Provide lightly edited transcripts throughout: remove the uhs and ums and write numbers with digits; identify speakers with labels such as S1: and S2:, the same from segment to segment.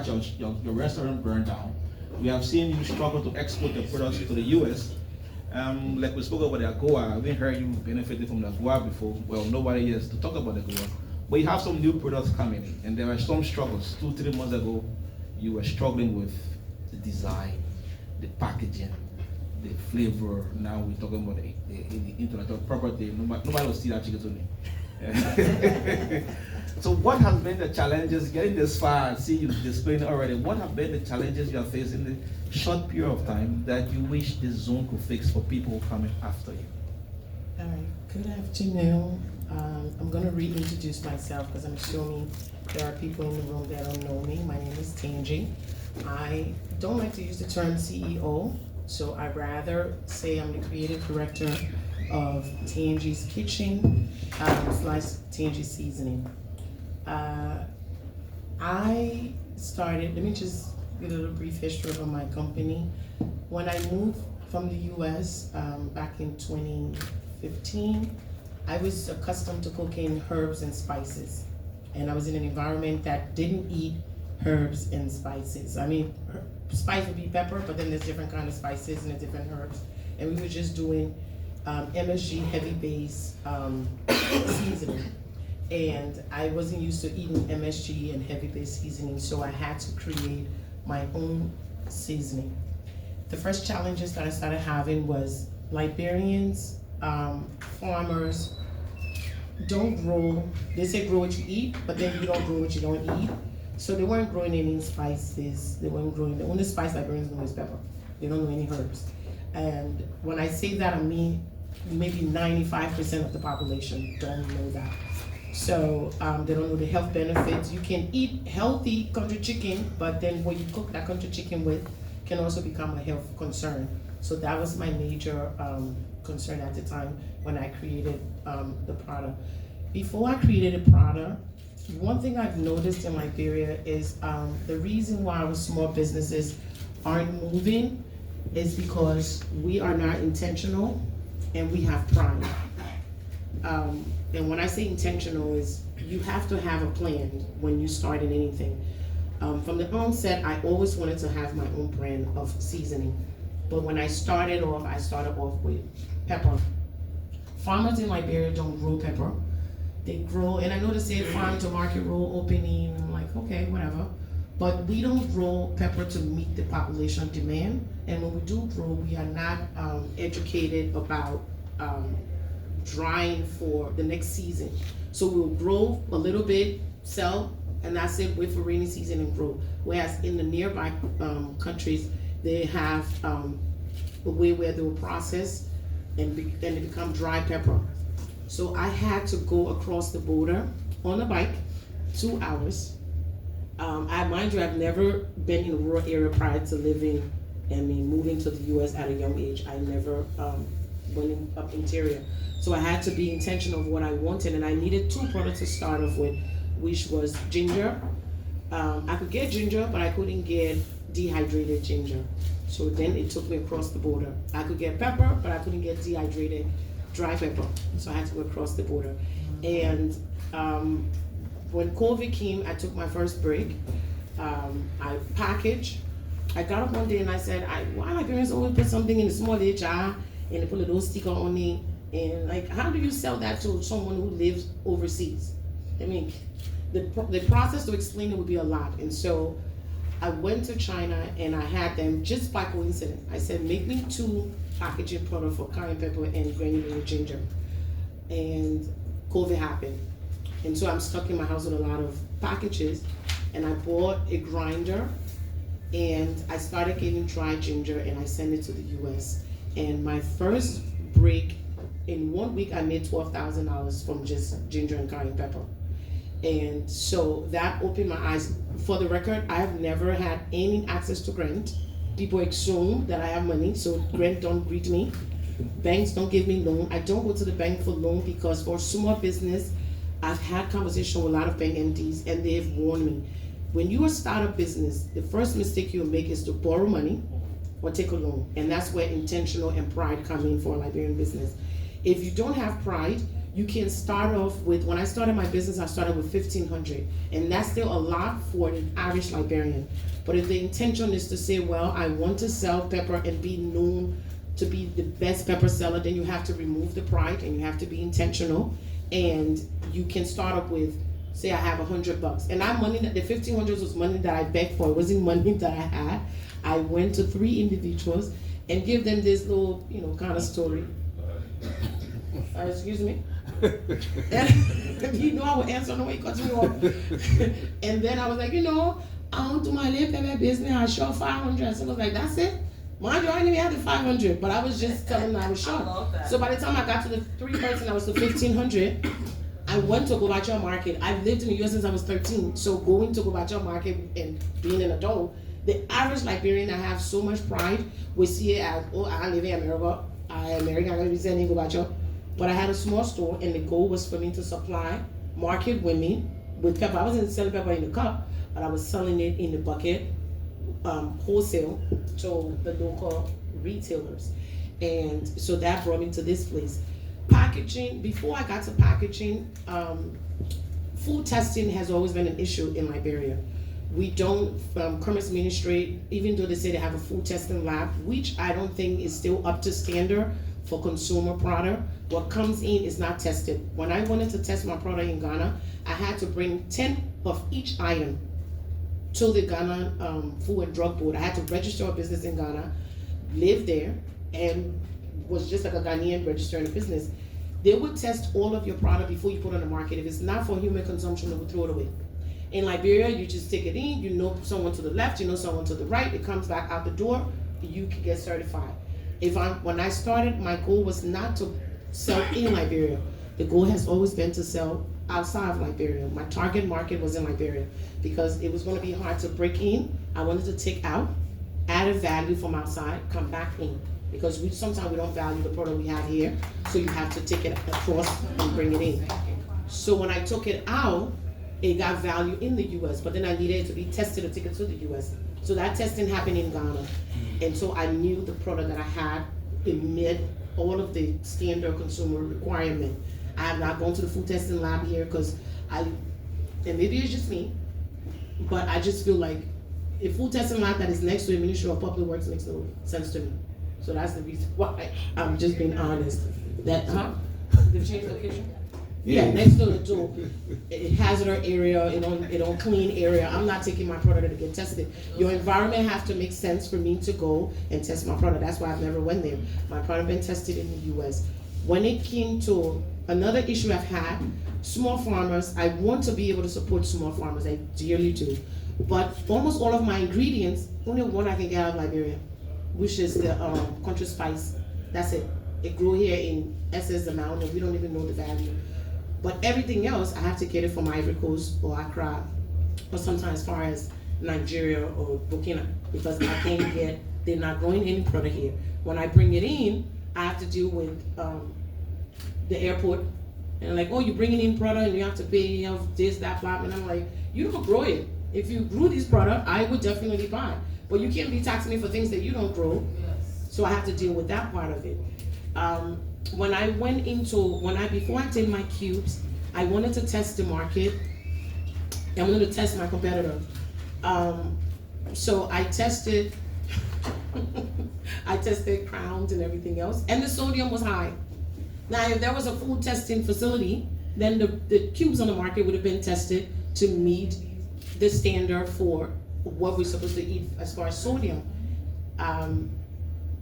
S1: watch your restaurant burn down. We have seen you struggle to export your products to the US. Like we spoke about the AGOA, we heard you benefited from the AGOA before. Well, nobody has to talk about the AGOA. But you have some new products coming in, and there are some struggles. 2-3 months ago, you were struggling with the design, the packaging, the flavor. Now we're talking about the intellectual property. Nobody will see that chicken to me. So what has been the challenges getting this far? I see you displaying already. What have been the challenges you are facing in the short period of time that you wish this zone could fix for people coming after you?
S2: All right, good afternoon. I'm going to reintroduce myself because I'm assuming there are people in the room that don't know me. My name is Tangi. I don't like to use the term CEO, so I'd rather say I'm the creative director of Tangi's Kitchen / Tangi Seasoning. I started, let me just give a little brief history of my company. When I moved from the US back in 2015, I was accustomed to cooking herbs and spices. And I was in an environment that didn't eat herbs and spices. I mean, spice would be pepper, but then there's different kind of spices and there's different herbs. And we were just doing MSG heavy base seasoning. And I wasn't used to eating MSG and heavy base seasoning, so I had to create my own seasoning. The first challenges that I started having was Liberians, farmers don't grow, they say grow what you eat, but then you don't grow what you don't eat. So they weren't growing any spices, they weren't growing, the only spice Liberians know is pepper. They don't know any herbs. And when I say that, I mean maybe 95% of the population don't know that. So they don't know the health benefits. You can eat healthy country chicken, but then what you cook that country chicken with can also become a health concern. So that was my major concern at the time when I created the product. Before I created the product, one thing I've noticed in Liberia is the reason why our small businesses aren't moving is because we are not intentional and we have pride. And when I say intentional is you have to have a plan when you start in anything. From the onset, I always wanted to have my own brand of seasoning. But when I started off with pepper. Farmers in Liberia don't grow pepper. They grow, and I know they say farm to market roll opening, I'm like, okay, whatever. But we don't grow pepper to meet the population demand. And when we do grow, we are not educated about drying for the next season. So we'll grow a little bit, sell, and that's it, wait for rainy season and grow. Whereas in the nearby countries, they have a way where they will process and they become dry pepper. So I had to go across the border on a bike, 2 hours. Mind you, I've never been in a rural area prior to moving to the US at a young age. I never went up interior. So I had to be intentional of what I wanted, and I needed 2 products to start off with, which was ginger. I could get ginger, but I couldn't get dehydrated ginger. So then it took me across the border. I could get pepper, but I couldn't get dehydrated dry pepper. So I had to go across the border. And when COVID came, I took my first break. I packaged. I got up one day and I said, why my parents always put something in a small little jar and they put a little sticker on it? And like, how do you sell that to someone who lives overseas? I mean, the process to explain it would be a lot. And so I went to China and I had them just by coincidence. I said, make me 2 packaging products for cayenne pepper and granulated ginger. And COVID happened. And so I'm stuck in my house with a lot of packages. And I bought a grinder and I started getting dry ginger and I sent it to the US. And my first break, in 1 week, I made $12,000 from just ginger and cayenne pepper. And so that opened my eyes. For the record, I have never had any access to grant. People assume that I have money, so grant don't greet me. Banks don't give me loan. I don't go to the bank for loan because for small business, I've had conversation with a lot of bank MDs and they've warned me. When you start a business, the first mistake you'll make is to borrow money or take a loan. And that's where intentional and pride come in for a Liberian business. If you don't have pride, you can start off with, when I started my business, I started with 1,500, and that's still a lot for an Irish Liberian. But if the intention is to say, well, I want to sell pepper and be known to be the best pepper seller, then you have to remove the pride and you have to be intentional. And you can start up with, say I have $100, and I'm money that the 1,500 was money that I begged for. It wasn't money that I had. I went to 3 individuals and give them this little, kind of story. Excuse me. And I would answer no way cut me off. And then I was like, I want to my little pepper business. I show 500. So I was like, that's it. Mind you, I didn't even have the 500, but I was just telling them I was short. So by the time I got to the 3 person, I was to 1,500. I went to Gobacha Market. I've lived in the US since I was 13. So going to Gobacha Market and being an adult, the average Liberian, I have so much pride. We see it as, I live in America. I am American, I live in Gobacha. But I had a small store, and the goal was for me to supply market women with pepper. I wasn't selling pepper in the cup, but I was selling it in the bucket, wholesale to the local retailers. And so that brought me to this place. Packaging, before I got to packaging, food testing has always been an issue in Liberia. We don't, Commerce Ministry, even though they say they have a food testing lab, which I don't think is still up to standard for consumer product, what comes in is not tested. When I wanted to test my product in Ghana, I had to bring 10 of each item to the Ghana Food and Drug Board. I had to register a business in Ghana, live there, and was just like a Ghanaian registering a business. They would test all of your product before you put it on the market. If it's not for human consumption, they would throw it away. In Liberia, you just take it in, someone to the left, someone to the right, it comes back out the door, you can get certified. When I started, my goal was not to sell in Liberia. The goal has always been to sell outside of Liberia. My target market was in Liberia because it was going to be hard to break in. I wanted to take out, add a value from outside, come back in. Because sometimes we don't value the product we have here, so you have to take it across and bring it in. So when I took it out, it got value in the US, but then I needed it to be tested to take it to the US. So that testing happened in Ghana. And so I knew the product that I had, it met all of the standard consumer requirement. I have not gone to the food testing lab here because and maybe it's just me, but I just feel like a food testing lab that is next to the Ministry of Public Works makes no sense to me. So that's the reason why I'm just being honest. They've changed location? Yeah, next to a hazardous area, clean area. I'm not taking my product to get tested. Your environment has to make sense for me to go and test my product. That's why I've never went there. My product been tested in the US. When it came to another issue I've had, small farmers, I want to be able to support small farmers. I dearly do. But almost all of my ingredients, only one I can get out of Liberia, which is the country spice. That's it. It grew here in excess amount, and we don't even know the value. But everything else, I have to get it from Ivory Coast or Accra, or sometimes as far as Nigeria or Burkina, because I can't they're not growing any product here. When I bring it in, I have to deal with the airport, and like, oh, you're bringing in product and you have to pay this, that, blah, and I'm like, you don't grow it. If you grew this product, I would definitely buy. But you can't be taxing me for things that you don't grow. So I have to deal with that part of it. Before I did my cubes, I wanted to test the market. I wanted to test my competitor. So I tested, crowns and everything else, and the sodium was high. Now, if there was a food testing facility, then the cubes on the market would have been tested to meet the standard for what we're supposed to eat as far as sodium.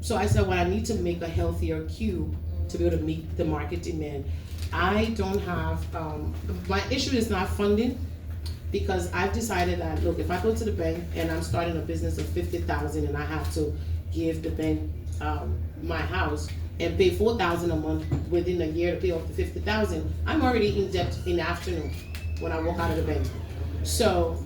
S2: So I said, well, I need to make a healthier cube to be able to meet the market demand. I don't have, my issue is not funding, because I've decided that, look, if I go to the bank and I'm starting a business of 50,000 and I have to give the bank my house and pay 4,000 a month within a year to pay off the 50,000, I'm already in debt in the afternoon when I walk out of the bank. So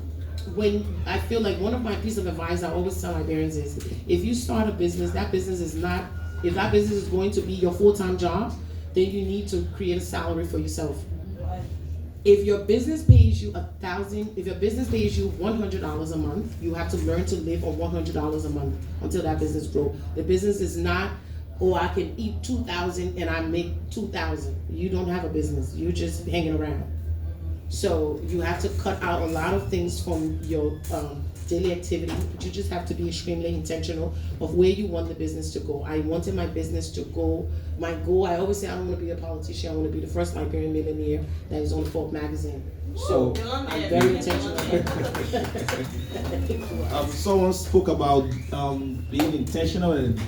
S2: when I feel like one of my piece of advice I always tell Liberians is, if you start a business, if that business is going to be your full-time job, then you need to create a salary for yourself. If your business pays you $1,000, if your business pays you $100 a month, you have to learn to live on $100 a month until that business grows. The business is not or I can eat 2,000 and I make 2,000. You don't have a business. You're just hanging around. So you have to cut out a lot of things from your daily activity, but you just have to be extremely intentional of where you want the business to go. I wanted my business to go, my goal, I always say I don't want to be a politician, I want to be the first Liberian millionaire that is on Forbes magazine. So I'm very intentional.
S1: Someone spoke about being intentional, and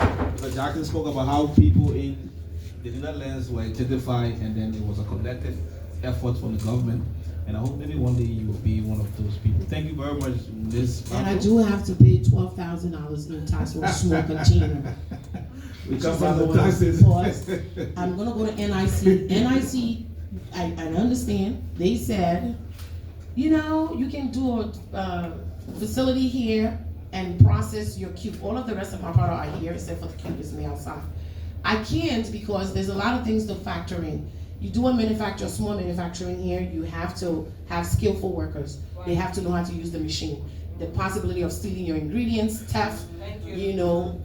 S1: Jackson spoke about how people in the Netherlands were identified, and then it was a collective effort from the government. And I hope maybe one day you will be one of those people. Thank you very much, Ms.
S2: And I do have to pay $12,000 in tax for a small container.
S1: We
S2: Which
S1: come
S2: is
S1: from the
S2: annoying
S1: taxes.
S2: because I'm gonna go to NIC. NIC, I understand. They said, you know, you can do a facility here and process your cube. All of the rest of my product are here except for the cube is made outside. I can't because there's a lot of things to factor in. You do a manufacture, small manufacturing here, you have to have skillful workers. They have to know how to use the machine. The possibility of stealing your ingredients, theft, you know,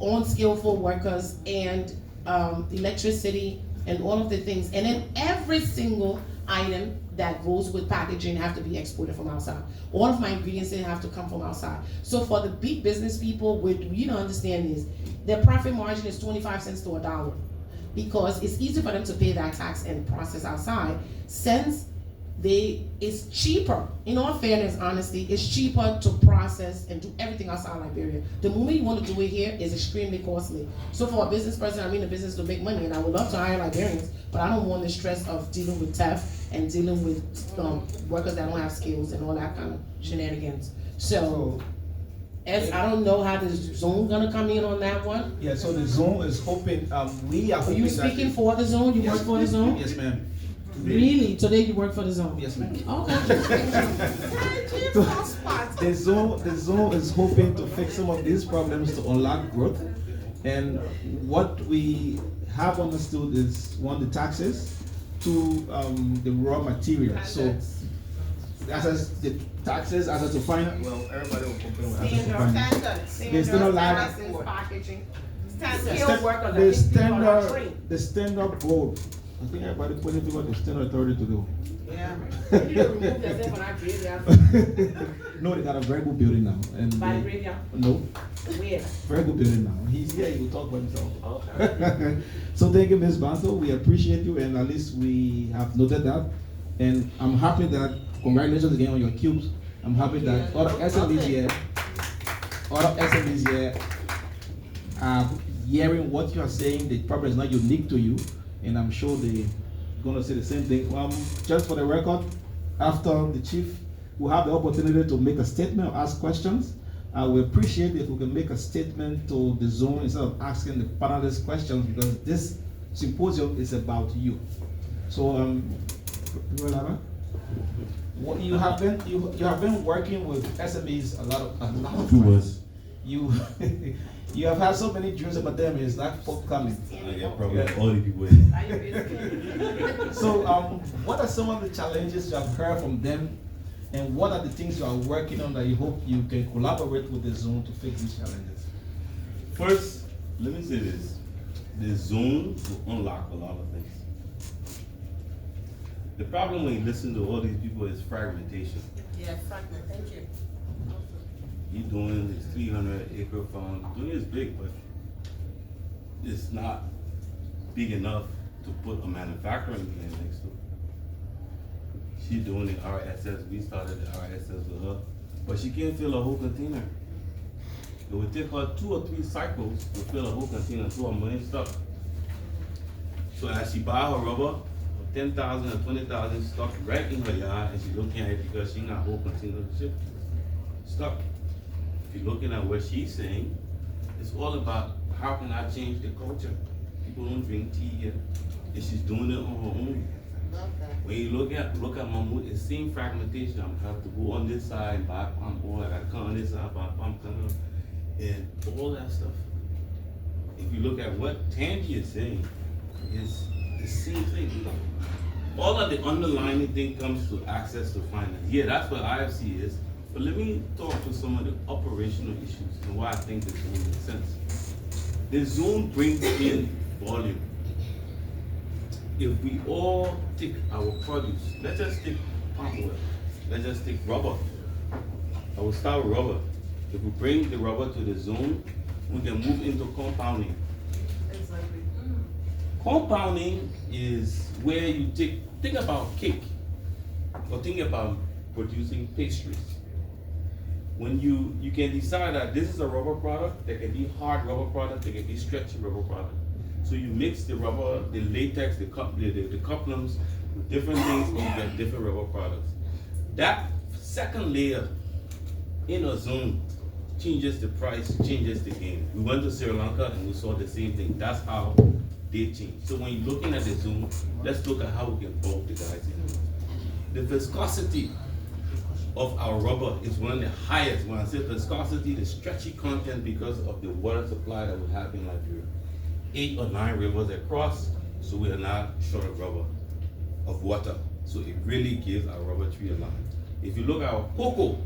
S2: unskillful workers, and electricity, and all of the things. And then every single item that goes with packaging have to be exported from outside. All of my ingredients they have to come from outside. So for the big business people, you don't understand this. Their profit margin is 25 cents to $1. Because it's easy for them to pay that tax and process outside, since it's cheaper. In all fairness, honesty, it's cheaper to process and do everything outside Liberia. The moment you want to do it here is extremely costly. So for a business person, I'm in the business to make money, and I would love to hire Liberians, but I don't want the stress of dealing with theft and dealing with workers that don't have skills and all that kind of shenanigans. So. As I don't know how the zone gonna come in on that one.
S1: Yeah, so the zone is hoping, we are
S2: Are
S1: hoping
S2: you speaking for the zone? You work for the zone?
S1: Yes, ma'am.
S2: Really? Today you work for the zone?
S1: Yes, ma'am.
S2: Okay.
S1: The zone is hoping to fix some of these problems to unlock growth. And what we have understood is, one, the taxes, two, the raw materials. So access the taxes, access to finance. Well, everybody will complain with access to finance. They still don't like
S2: packaging.
S1: The standard board. I think everybody put it what the standard authority to do.
S2: Yeah. You need to remove yourself when I graveyard.
S1: No, they got a very good building now. And
S2: By the graveyard?
S1: No.
S2: Where?
S1: Very good building now. He's here, he will talk about himself.
S2: Okay.
S1: So thank you, Ms. Banto. We appreciate you, and at least we have noted that. And I'm happy that, congratulations again on your cubes. I'm happy that other SMEs here are hearing what you are saying. The problem is not unique to you, and I'm sure they're gonna say the same thing. Just for the record, after the chief will have the opportunity to make a statement or ask questions, I will appreciate if we can make a statement to the zone instead of asking the panelists questions, because this symposium is about you. So, what you have been working with SMEs a lot of times. You you have had so many dreams about them. It's like forthcoming.
S3: Yeah, probably all the people.
S1: So, what are some of the challenges you have heard from them, and what are the things you are working on that you hope you can collaborate with the zone to fix these challenges?
S3: First, let me say this: the zone will unlock a lot of things. The problem when you listen to all these people is fragmentation.
S2: Yeah, fragment. Thank you.
S3: You're doing this 300-acre farm. Doing is big, but it's not big enough to put a manufacturing plant next to it. She's doing the RSS. We started the RSS with her, but she can't fill a whole container. It would take her 2 or 3 cycles to fill a whole container, so her money stuck. So as she buy her rubber, 10,000 or 20,000 stuck right in her yard, and she's looking at it because she got a whole container of shit stuck. If you're looking at what she's saying, it's all about how can I change the culture. People don't drink tea here, and she's doing it on her own. When you look at Mahmoud, it's same fragmentation. I have to go on this side and buy palm oil. I gotta come on this side, buy palm kernel, and all that stuff. If you look at what Tandy is saying, it's the same thing. All of the underlying thing comes to access to finance. Yeah, that's what IFC is. But let me talk to some of the operational issues and why I think this doesn't make sense. The zone brings in volume. If we all take our produce, let's just take palm oil, let's just take rubber. I will start with rubber. If we bring the rubber to the zone, we can move into compounding.
S4: Exactly.
S3: Compounding is where you think about cake or think about producing pastries. When you can decide that this is a rubber product, there can be hard rubber product, there can be stretchy rubber product. So you mix the rubber, the latex, the couplings with different things and you get different rubber products. That second layer in a zone changes the price, changes the game. We went to Sri Lanka and we saw the same thing. That's how they change. So when you're looking at the zone, let's look at how we can bulk the guys in. The viscosity of our rubber is one of the highest. When I say viscosity, the stretchy content because of the water supply that we have in Liberia. 8 or 9 rivers across, so we are not short of rubber, of water. So it really gives our rubber tree a line. If you look at our cocoa,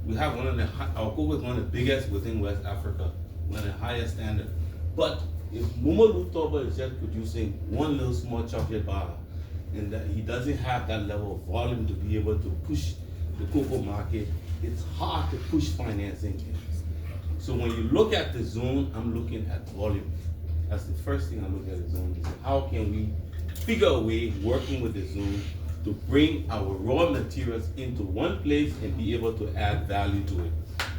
S3: we have our cocoa is one of the biggest within West Africa, one of the highest standard. But if Momolu Toba is just producing one little small chocolate bar, and that he doesn't have that level of volume to be able to push the cocoa market, it's hard to push financing. So when you look at the zone, I'm looking at volume. That's the first thing I look at the zone. Is how can we figure a way, working with the zone, to bring our raw materials into one place and be able to add value to it.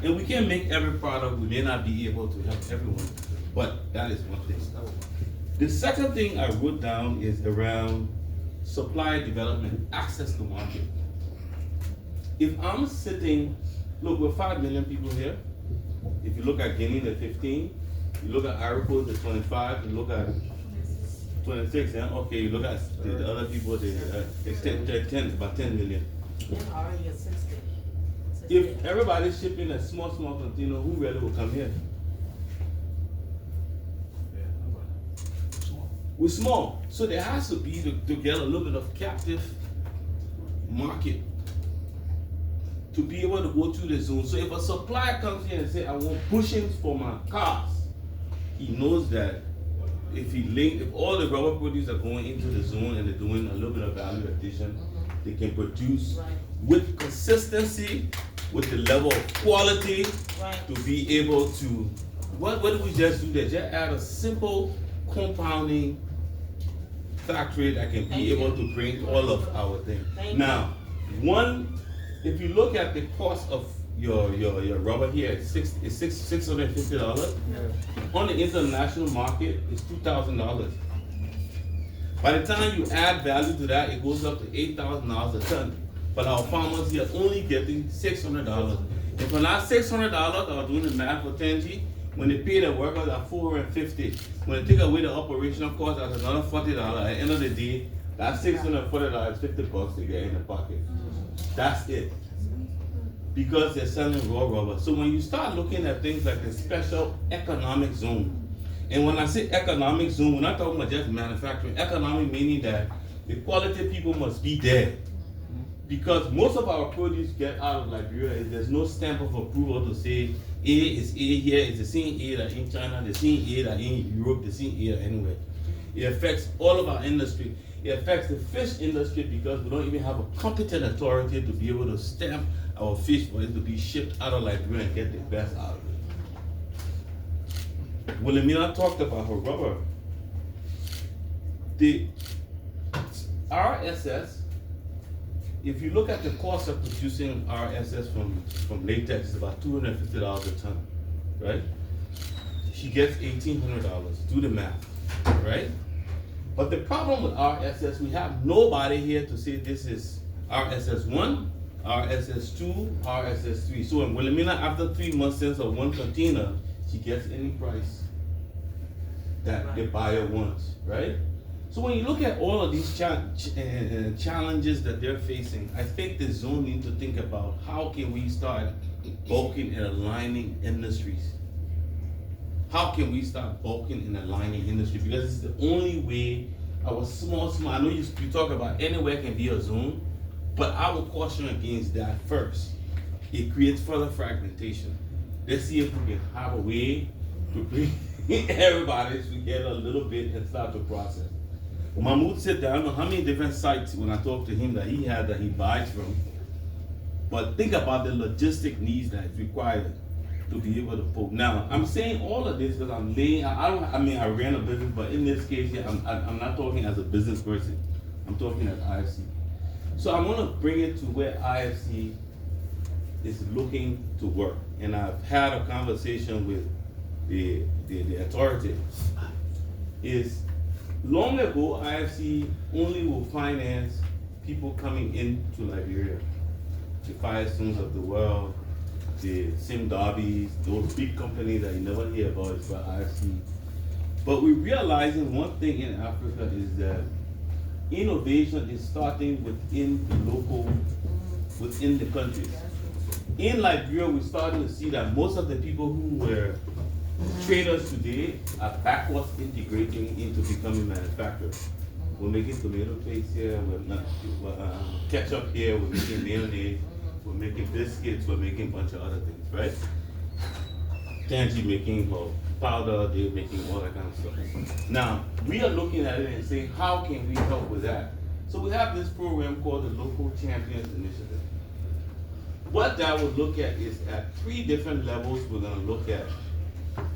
S3: And we can't make every product, we may not be able to help everyone, but that is one thing. The second thing I wrote down is around supply development, access to market. If I'm sitting, look, we're 5 million people here. If you look at Guinea, the 15, you look at Ivory Coast, the 25, you look at 26, yeah? Okay, you look at the other people, it's 10, about 10 million.
S4: And already at 60.
S3: If everybody's shipping a small container, who really will come here? We're small, so there has to be to get a little bit of captive market to be able to go through the zone. So if a supplier comes here and say, I want bushings for my cars, he knows that if all the rubber produce are going into the zone and they're doing a little bit of value addition, they can produce with consistency, with the level of quality, to be able to, what do we just do there? Just add a simple compounding factory that can be able to bring all of our things. Now, if you look at the cost of your rubber here, it's $650. On the international market, it's $2,000. By the time you add value to that, it goes up to $8,000 a ton. But our farmers here are only getting $600. And for that $600, I was doing the math for 10G, when they pay the workers at $450, when they take away the operational cost, that's another $40. At the end of the day, that $640 is $50 to get in the pocket. That's it. Because they're selling raw rubber. So when you start looking at things like the special economic zone, and when I say economic zone, we're not talking about just manufacturing. Economic meaning that the quality people must be there. Because most of our produce get out of Liberia, there's no stamp of approval to say A is A here, it's the same A that in China, the same A that in Europe, the same A that anywhere. It affects all of our industry. It affects the fish industry because we don't even have a competent authority to be able to stamp our fish for it to be shipped out of Liberia and get the best out of it. Wilhelmina talked about her rubber. The RSS, if you look at the cost of producing RSS from latex, it's about $250 a ton, right? She gets $1,800, do the math, right? But the problem with RSS, we have nobody here to say this is RSS1, RSS2, RSS3. So when Wilhelmina, after 3 months since of one container, she gets any price that the buyer wants, right? So when you look at all of these challenges that they're facing, I think the zone needs to think about how can we start bulking and aligning industries. How can we start bulking and aligning industry? Because it's the only way our small, I know you talk about anywhere can be a zone, but I would caution against that first. It creates further fragmentation. Let's see if we can have a way to bring everybody to get a little bit and start the process. Mahmoud said that I don't know how many different sites when I talked to him that he had that he buys from. But think about the logistic needs that is required to be able to pull. Now, I'm saying all of this because I'm laying, I ran a business, but in this case here, I'm not talking as a business person. I'm talking as IFC. So I want to bring it to where IFC is looking to work. And I've had a conversation with the authority. Is long ago, IFC only will finance people coming into Liberia. The Firestones of the world, the Sim Darbies, those big companies that you never hear about is for IFC. But we're realizing one thing in Africa is that innovation is starting within the local, within the countries. In Liberia, we're starting to see that most of the people who were traders today are backwards integrating into becoming manufacturers. We're making tomato paste here, ketchup here, we're making mayonnaise, we're making biscuits, we're making a bunch of other things, right? Tangy making powder, they're making all that kind of stuff. Now, we are looking at it and saying, how can we help with that? So we have this program called the Local Champions Initiative. What that would look at is at 3 different levels we're gonna look at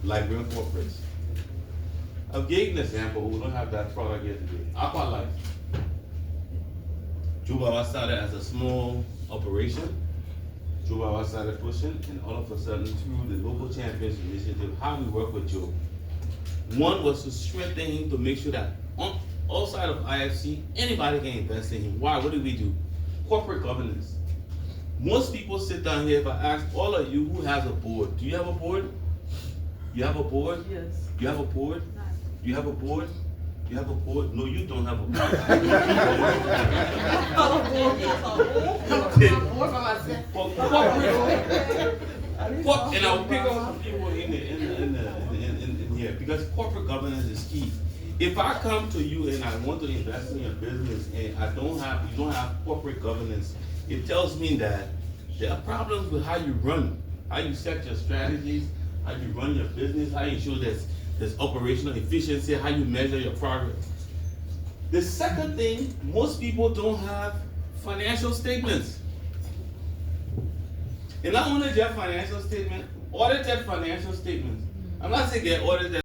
S3: Liberian corporates. I'll give you an example, we don't have that product yet today. Aqua Life. Jubawa started as a small operation. Jubawa started pushing, and all of a sudden, through the Local Champions Initiative, how we work with Joe. One was to strengthen him to make sure that on outside of IFC, anybody can invest in him. Why? What do we do? Corporate governance. Most people sit down here, if I ask all of you who has a board, do you have a board? You have a board?
S4: Yes.
S3: You have a board? You have a board? You have a board? No, you don't have a board. And I'll pick up some people in here because corporate governance is key. If I come to you and I want to invest in your business and you don't have corporate governance, it tells me that there are problems with how you run, how you set your strategies, how you run your business, how you ensure there's operational efficiency, how you measure your progress. The second thing, most people don't have financial statements. And not only their financial statement, audited financial statements. I'm not saying they're audited